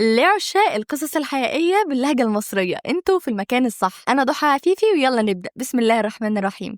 لعشاق القصص الحقيقية باللهجة المصرية، انتوا في المكان الصح. أنا ضحى عفيفي ويلا نبدأ. بسم الله الرحمن الرحيم.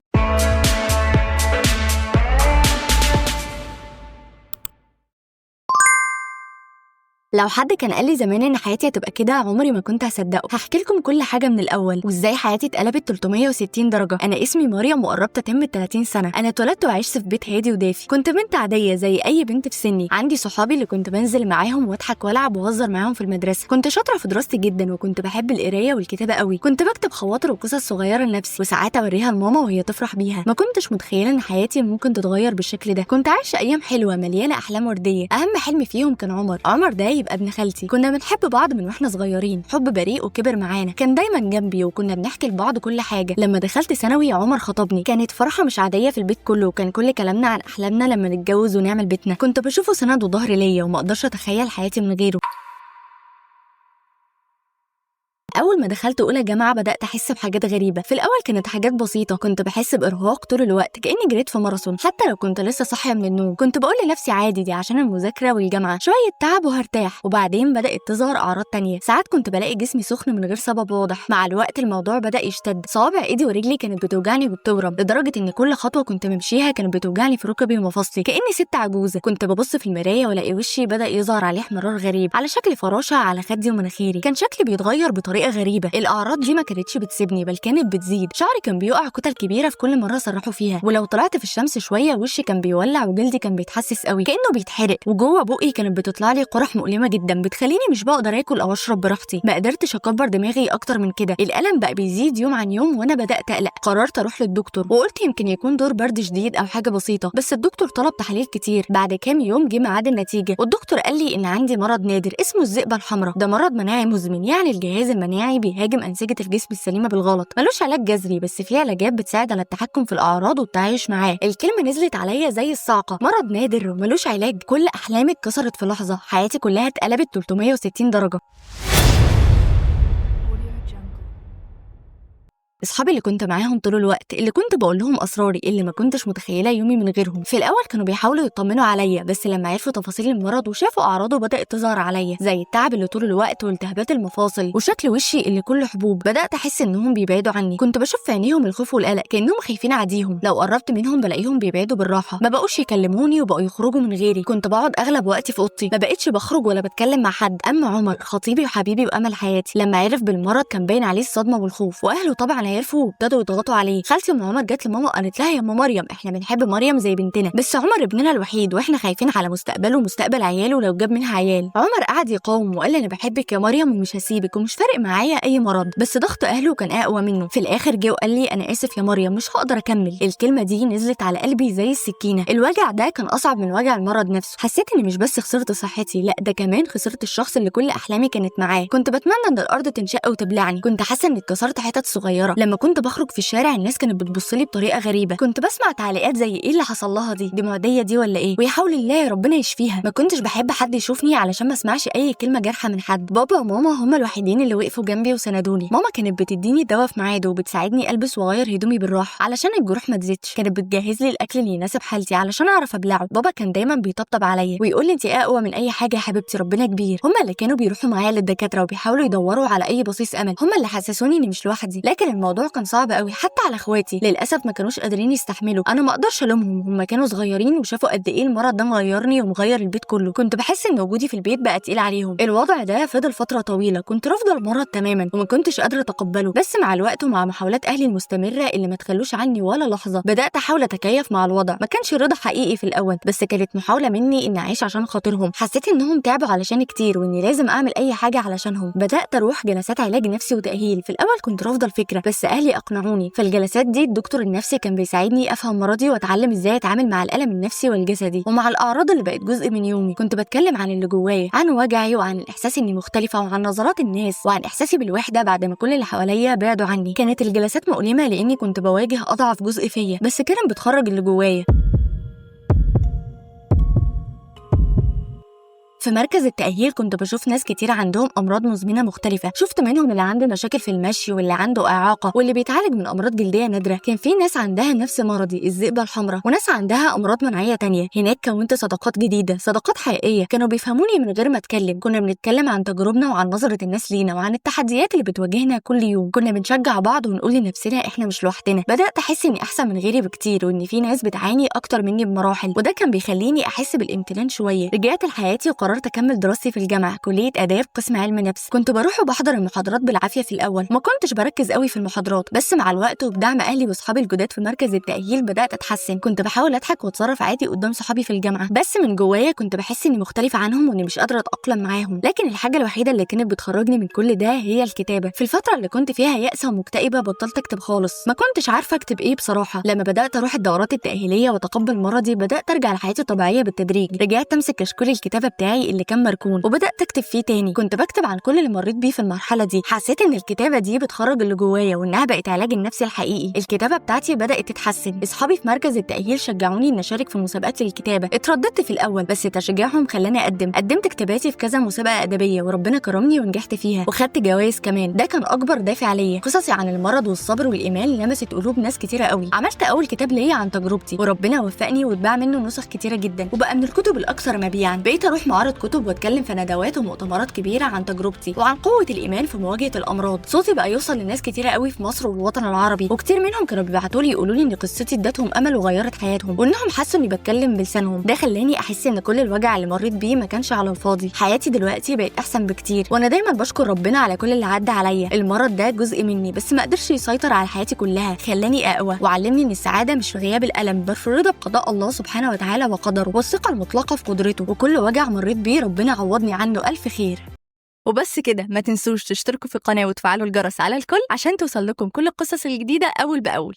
لو حد كان قال لي زمان ان حياتي هتبقى كده عمري ما كنت هصدقه. هحكي لكم كل حاجه من الاول وازاي حياتي اتقلبت 360 درجه. انا اسمي مريم وقربت اتم 30 سنه. انا اتولدت وعشت في بيت هادي ودافي. كنت بنت عاديه زي اي بنت في سني. عندي صحابي اللي كنت بنزل معاهم واضحك والعب واهزر معاهم في المدرسه. كنت شاطره في دراستي جدا وكنت بحب القرايه والكتابه قوي. كنت بكتب خواطر وقصص صغيره لنفسي وساعات اوريها لماما وهي تفرح بيها. ما كنتش متخيله ان حياتي ممكن تتغير بالشكل ده. كنت عايشه ايام حلوه مليانه احلام ورديه. اهم حلم فيهم كان عمر ده يبقى ابن خالتي. كنا بنحب بعض من واحنا صغيرين حب بريء وكبر معانا. كان دايما جنبي وكنا بنحكي لبعض كل حاجه. لما دخلت ثانوي عمر خطبني. كانت فرحه مش عاديه في البيت كله وكان كل كلامنا عن احلامنا لما نتجوز ونعمل بيتنا. كنت بشوفه سند وظهر ليا وما اقدرش اتخيل حياتي من غيره. اول ما دخلت اولى جامعه بدات احس بحاجات غريبه. في الاول كانت حاجات بسيطه. كنت بحس بارهاق طول الوقت كاني جريت في ماراثون حتى لو كنت لسه صاحيه من النوم. كنت بقول لنفسي عادي دي عشان المذاكره والجامعه، شويه تعب وهرتاح. وبعدين بدات تظهر اعراض تانية. ساعات كنت بلاقي جسمي سخن من غير سبب واضح. مع الوقت الموضوع بدا يشتد. صوابع ايدي ورجلي كانت بتوجعني وبتورم لدرجه ان كل خطوه كنت بمشيها كانت بتوجعني في ركبي ومفاصلي كاني ست عجوزه. كنت ببص في المرايه والاقي وشي بدا يظهر عليه احمرار غريب على شكل فراشه على خدي ومناخيري. كان شكلي بيتغير بطريقه غريبه. الاعراض دي ما كانتش بتسيبني بل كانت بتزيد. شعري كان بيقع كتل كبيره في كل مره سرحوا فيها، ولو طلعت في الشمس شويه وشي كان بيولع وجلدي كان بيتحسس قوي كانه بيتحرق. وجوه بقي كانت بتطلع لي قرح مؤلمه جدا بتخليني مش بقدر اكل او اشرب براحتي. ما قدرتش اكبر دماغي اكتر من كده. الالم بقى بيزيد يوم عن يوم وانا بدات اقلق. قررت اروح للدكتور وقلت يمكن يكون دور برد شديد او حاجه بسيطه، بس الدكتور طلب تحاليل كتير. بعد كام يوم جه ميعاد النتيجه والدكتور قال لي ان عندي مرض نادر اسمه الذئبه الحمراء. ده مرض مناعي مزمن، يعني الجهاز المناعي بيهاجم انسجه الجسم السليمه بالغلط. ملوش علاج جذري بس في علاجات بتساعد على التحكم في الاعراض والتعايش معاه. الكلمه نزلت عليا زي الصاعقه. مرض نادر وملوش علاج. كل احلامي اتكسرت في لحظه. حياتي كلها اتقلبت 360 درجه. اصحابي اللي كنت معاهم طول الوقت، اللي كنت بقول لهم اسراري، اللي ما كنتش متخيله يومي من غيرهم. في الاول كانوا بيحاولوا يطمنوا عليا بس لما عرفوا تفاصيل المرض وشافوا اعراضه بدات تظهر عليا زي التعب اللي طول الوقت والتهابات المفاصل وشكل وشي اللي كله حبوب. بدات احس انهم بيبعدوا عني. كنت بشوف في عينيهم الخوف والقلق كانهم خايفين اعديهم. لو قربت منهم بلاقيهم بيبعدوا بالراحه. ما بقوش يكلموني وبقوا يخرجوا من غيري. كنت بقعد اغلب وقتي في اوضتي. ما بقتش بخرج ولا بتكلم مع حد. اما عمر خطيبي وحبيبي وامل حياتي لما عرف بالمرض كان باين عليه الصدمه والخوف، واهله طبعا عرفوا وابتدوا يضغطوا عليه. خالتي ام عمر جت لماما وقالت لها يا ام مريم احنا بنحب مريم زي بنتنا، بس عمر ابننا الوحيد واحنا خايفين على مستقبله ومستقبل عياله لو جاب منها عيال. عمر قعد يقاوم وقال انا بحبك يا مريم ومش هسيبك ومش فارق معايا اي مرض، بس ضغط اهله كان اقوى منه. في الاخر جه وقال لي انا اسف يا مريم مش هقدر اكمل. الكلمه دي نزلت على قلبي زي السكينه. الوجع ده كان اصعب من وجع المرض نفسه. حسيت اني مش بس خسرت صحتي، لا ده كمان خسرت الشخص اللي كل احلامي كانت معاه. كنت بتمنى ان الارض تنشق وتبلعني. كنت حاسه اني اتكسرت حتت صغيره. لما كنت بخرج في الشارع الناس كانت بتبص لي بطريقه غريبه. كنت بسمع تعليقات زي ايه اللي حصل لها دي معديه دي ولا ايه، ويا حول الله يا ربنا يشفيها. ما كنتش بحب حد يشوفني علشان ما اسمعش اي كلمه جارحه من حد. بابا وماما هما الوحيدين اللي وقفوا جنبي وسندوني. ماما كانت بتديني دواء في ميعاده وبتساعدني البس واغير هدومي بالراحه علشان الجروح ما تزيدش. كانت بتجهز لي الاكل اللي يناسب حالتي علشان اعرف ابلعه. بابا كان دايما بيطبطب عليا ويقول لي انت اقوى من اي حاجه يا حبيبتي ربنا كبير. هما اللي كانوا بيروحوا معايا للدكاتره وبيحاولوا يدوروا على اي بصيص امل. هما اللي حسسوني اني مش لوحدي. لكن الموضوع كان صعب قوي حتى على اخواتي. للاسف ما كانوش قادرين يستحملوا. انا ما اقدرش الومهم، هم كانوا صغيرين وشافوا قد ايه المرض ده مغيرني ومغير البيت كله. كنت بحس ان وجودي في البيت بقى تقيل عليهم. الوضع ده فضل فتره طويله. كنت رافضه المرض تماما وما كنتش قادره اتقبله، بس مع الوقت ومع محاولات اهلي المستمره اللي ما تخلوش عني ولا لحظه بدات احاول اتكيف مع الوضع. ما كانش رضا حقيقي في الاول بس كانت محاوله مني اني اعيش عشان خاطرهم. حسيت انهم تعبوا علشان كتير واني لازم اعمل اي حاجه علشانهم. بدات اروح جلسات علاج نفسي وتاهيل. في الاول كنت رافضه الفكره بس اهلي اقنعوني. في الجلسات دي الدكتور النفسي كان بيساعدني افهم مرضي واتعلم ازاي اتعامل مع الالم النفسي والجسدي ومع الاعراض اللي بقت جزء من يومي. كنت بتكلم عن اللي جوايا، عن وجعي وعن الاحساس اني مختلفه وعن نظرات الناس وعن احساسي بالوحده بعد ما كل اللي حواليا بعدوا عني. كانت الجلسات مؤلمه لاني كنت بواجه اضعف جزء فيا بس كان بتخرج اللي جوايا. في مركز التأهيل كنت بشوف ناس كتير عندهم أمراض مزمنة مختلفة، شفت منهم اللي عنده مشاكل في المشي واللي عنده إعاقة واللي بيتعالج من أمراض جلدية نادرة. كان في ناس عندها نفس مرضي الذئبة الحمراء وناس عندها أمراض مناعية تانية. هناك كونت صداقات جديدة، صداقات حقيقية، كانوا بيفهموني من غير ما أتكلم. كنا بنتكلم عن تجاربنا وعن نظرة الناس لينا وعن التحديات اللي بتواجهنا كل يوم. كنا بنشجع بعض ونقول لنفسنا إحنا مش لوحدنا. بدأت أحس إني أحسن من غيري بكتير وإن في ناس بتعاني أكتر مني بمراحل، وده كان بيخليني أحس بالامتنان شوية. رجعت لحياتي وقررت أكمل دراستي في الجامعة، كلية آداب قسم علم نفس. كنت بروح وبحضر المحاضرات بالعافية في الأول، ما كنتش بركز قوي في المحاضرات، بس مع الوقت وبدعم أهلي وأصحابي الجداد في مركز التأهيل بدأت أتحسن. كنت بحاول أضحك وأتصرف عادي قدام صحابي في الجامعة، بس من جوايا كنت بحس إني مختلفة عنهم وإني مش قادرة أتأقلم معاهم. لكن الحاجة الوحيدة اللي كانت بتخرجني من كل ده هي الكتابة. في الفترة اللي كنت فيها يائسة ومكتئبة بطلت أكتب خالص، ما كنتش عارفة أكتب إيه بصراحة. لما بدأت أروح الدورات التأهيلية وأتقبل مرضي بدأت أرجع لحياتي الطبيعية بالتدريج. رجعت أمسك كشكول الكتابة بتاعي اللي كان مركون وبدأت أكتب فيه تاني. كنت بكتب عن كل اللي مريت بيه في المرحلة دي. حسيت إن الكتابة دي بتخرج اللي جوايا وإنها بقت علاج النفسي الحقيقي. الكتابة بتاعتي بدأت تتحسن. أصحابي في مركز التأهيل شجعوني إن أشارك في مسابقات للكتابة. اترددت في الأول بس تشجيعهم خلاني قدمت كتاباتي في كذا مسابقة أدبية وربنا كرمني ونجحت فيها وخدت جوائز كمان. ده كان أكبر دافع ليا. قصصي عن المرض والصبر والإيمان لمست قلوب ناس كتيرة قوي. عملت أول كتاب ليا عن تجربتي وربنا وفقني واتباع منه نسخ كتيرة جدا وبقى من الكتب الأكثر مبيعا. بقيت أروح معارض كتب واتكلم في ندوات ومؤتمرات كبيرة عن تجربتي وعن قوة الإيمان في مواجهة الأمراض. صوتي بقى يوصل لناس كتيرة قوي في مصر والوطن العربي، وكتير منهم كانوا بيبعتوا لي يقولوا لي إن قصتي ادتهم أمل وغيرت حياتهم وإنهم حسوا إني بتكلم بلسانهم. ده خلاني أحس إن كل الوجع اللي مريت بيه ما كانش على الفاضي. حياتي دلوقتي بقت أحسن بكتير وأنا دايما بشكر ربنا على كل اللي عدى عليا. المرض ده جزء مني بس ما قدرش يسيطر على حياتي كلها، خلاني أقوى وعلمني إن السعادة مش في غياب الألم بل في الرضا بقضاء الله سبحانه وتعالى وقدره والثقة المطلقة في قدرته. وكل وجع مريت بيه ربنا عوضني عنه ألف خير. وبس كده، ما تنسوش تشتركوا في القناة وتفعلوا الجرس على الكل عشان توصل لكم كل القصص الجديدة أول بأول.